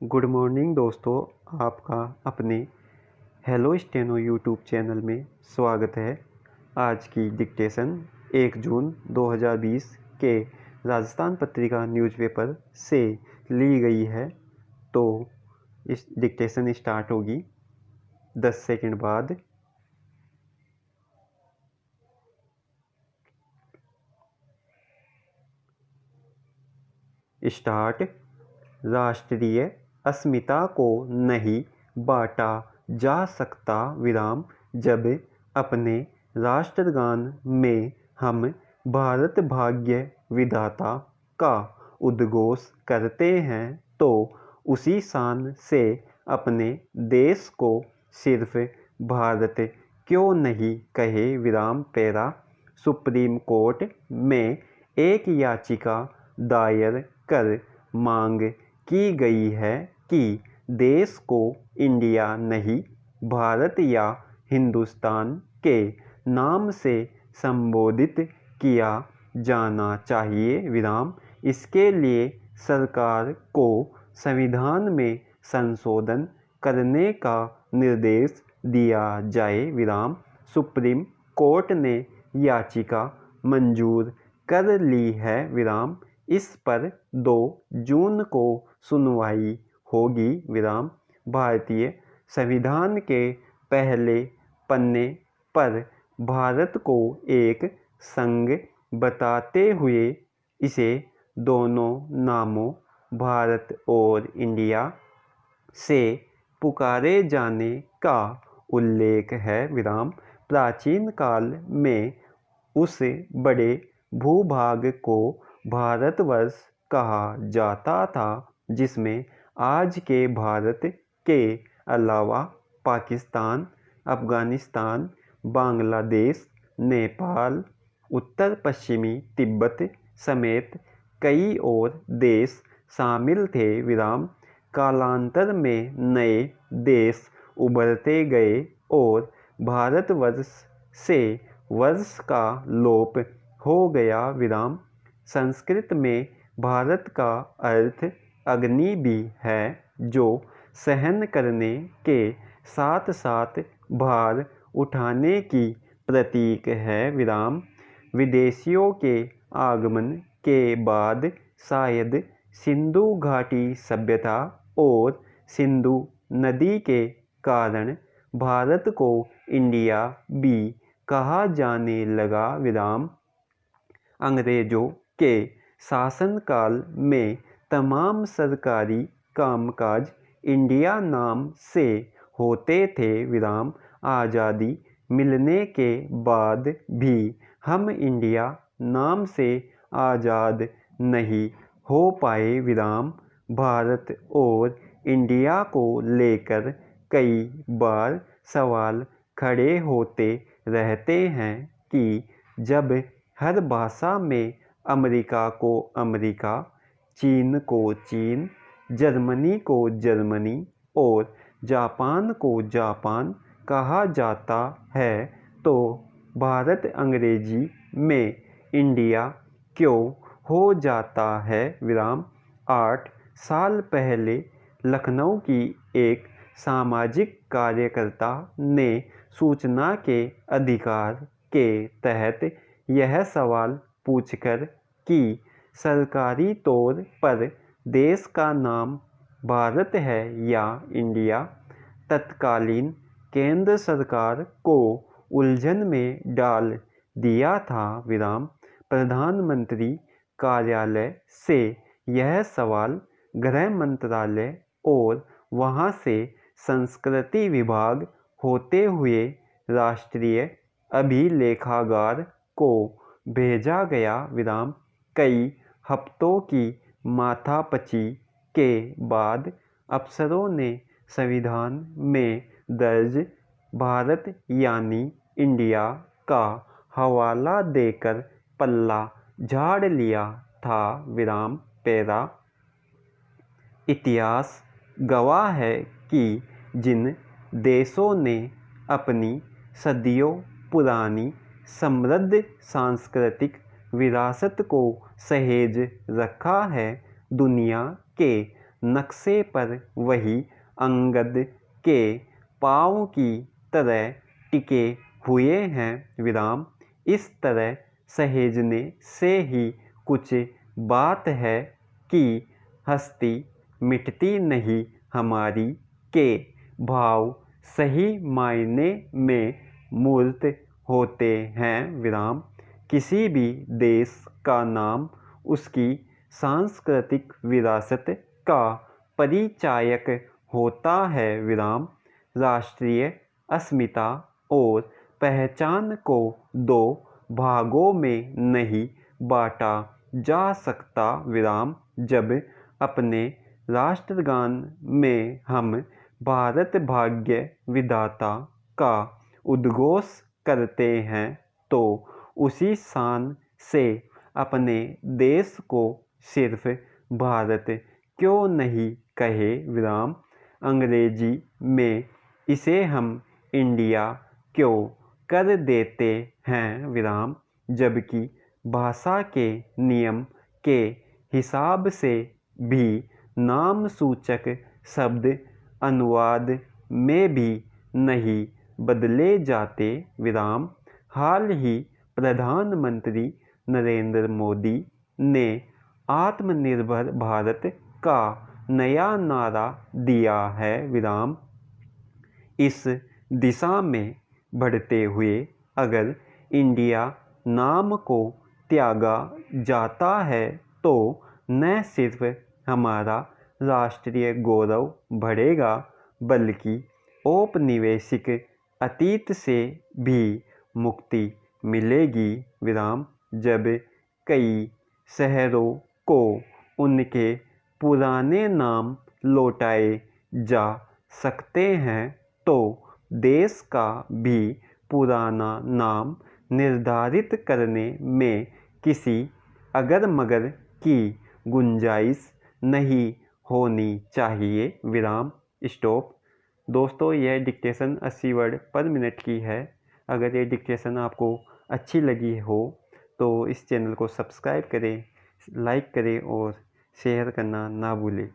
Good morning दोस्तों, आपका अपने हेलो स्टेनो यूट्यूब चैनल में स्वागत है। आज की डिक्टेशन 1 जून 2020 के राजस्थान पत्रिका न्यूज़पेपर से ली गई है। तो इस डिक्टेशन स्टार्ट होगी 10 सेकंड बाद। स्टार्ट। राष्ट्रीय अस्मिता को नहीं बांटा जा सकता विराम, जब अपने राष्ट्रगान में हम भारत भाग्य विधाता का उद्घोष करते हैं तो उसी शान से अपने देश को सिर्फ भारत क्यों नहीं कहे विराम। पैरा। सुप्रीम कोर्ट में एक याचिका दायर कर मांग की गई है कि देश को इंडिया नहीं, भारत या हिंदुस्तान के नाम से संबोधित किया जाना चाहिए विराम। इसके लिए सरकार को संविधान में संशोधन करने का निर्देश दिया जाए विराम। सुप्रीम कोर्ट ने याचिका मंजूर कर ली है विराम। इस पर 2 जून को सुनवाई होगी विराम। भारतीय संविधान के पहले पन्ने पर भारत को एक संघ बताते हुए इसे दोनों नामों भारत और इंडिया से पुकारे जाने का उल्लेख है विराम। प्राचीन काल में उस बड़े भूभाग को भारतवर्ष कहा जाता था जिसमें आज के भारत के अलावा पाकिस्तान, अफगानिस्तान, बांग्लादेश, नेपाल, उत्तर पश्चिमी तिब्बत समेत कई और देश शामिल थे विराम। कालांतर में नए देश उभरते गए और भारतवर्ष से वर्ष का लोप हो गया विराम। संस्कृत में भारत का अर्थ अग्नि भी है, जो सहन करने के साथ साथ भार उठाने की प्रतीक है विराम। विदेशियों के आगमन के बाद शायद सिंधु घाटी सभ्यता और सिंधु नदी के कारण भारत को इंडिया भी कहा जाने लगा विराम। अंग्रेजों के शासनकाल में तमाम सरकारी कामकाज इंडिया नाम से होते थे विराम। आज़ादी मिलने के बाद भी हम इंडिया नाम से आज़ाद नहीं हो पाए विराम। भारत और इंडिया को लेकर कई बार सवाल खड़े होते रहते हैं कि जब हर भाषा में अमेरिका को अमेरिका, चीन को चीन, जर्मनी को जर्मनी और जापान को जापान कहा जाता है, तो भारत अंग्रेजी में इंडिया क्यों हो जाता है विराम। 8 साल पहले लखनऊ की एक सामाजिक कार्यकर्ता ने सूचना के अधिकार के तहत यह सवाल पूछकर कि सरकारी तौर पर देश का नाम भारत है या इंडिया, तत्कालीन केंद्र सरकार को उलझन में डाल दिया था विराम। प्रधानमंत्री कार्यालय से यह सवाल गृह मंत्रालय और वहां से संस्कृति विभाग होते हुए राष्ट्रीय अभिलेखागार को भेजा गया विराम। कई हफ्तों की माथापच्ची के बाद अफसरों ने संविधान में दर्ज भारत यानी इंडिया का हवाला देकर पल्ला झाड़ लिया था विराम। पैरा। इतिहास गवाह है कि जिन देशों ने अपनी सदियों पुरानी समृद्ध सांस्कृतिक विरासत को सहेज रखा है, दुनिया के नक्शे पर वही अंगद के पाँव की तरह टिके हुए हैं विराम। इस तरह सहेजने से ही कुछ बात है कि हस्ती मिटती नहीं हमारी के भाव सही मायने में मूर्त होते हैं विराम। किसी भी देश का नाम उसकी सांस्कृतिक विरासत का परिचायक होता है विराम। राष्ट्रीय अस्मिता और पहचान को दो भागों में नहीं बांटा जा सकता विराम। जब अपने राष्ट्रगान में हम भारत भाग्य विधाता का उद्घोष करते हैं तो उसी शान से अपने देश को सिर्फ भारत क्यों नहीं कहे विराम। अंग्रेजी में इसे हम इंडिया क्यों कर देते हैं विराम, जबकि भाषा के नियम के हिसाब से भी नाम सूचक शब्द अनुवाद में भी नहीं बदले जाते विराम। हाल ही प्रधानमंत्री नरेंद्र मोदी ने आत्मनिर्भर भारत का नया नारा दिया है विराम। इस दिशा में बढ़ते हुए अगर इंडिया नाम को त्यागा जाता है तो न सिर्फ हमारा राष्ट्रीय गौरव बढ़ेगा बल्कि औपनिवेशिक अतीत से भी मुक्ति मिलेगी विराम। जब कई शहरों को उनके पुराने नाम लौटाए जा सकते हैं तो देश का भी पुराना नाम निर्धारित करने में किसी अगर मगर की गुंजाइश नहीं होनी चाहिए विराम। स्टॉप। दोस्तों, यह डिक्टेशन 80 वर्ड पर मिनट की है। अगर ये डिक्टेशन आपको अच्छी लगी हो तो इस चैनल को सब्सक्राइब करें, लाइक करें और शेयर करना ना भूलें।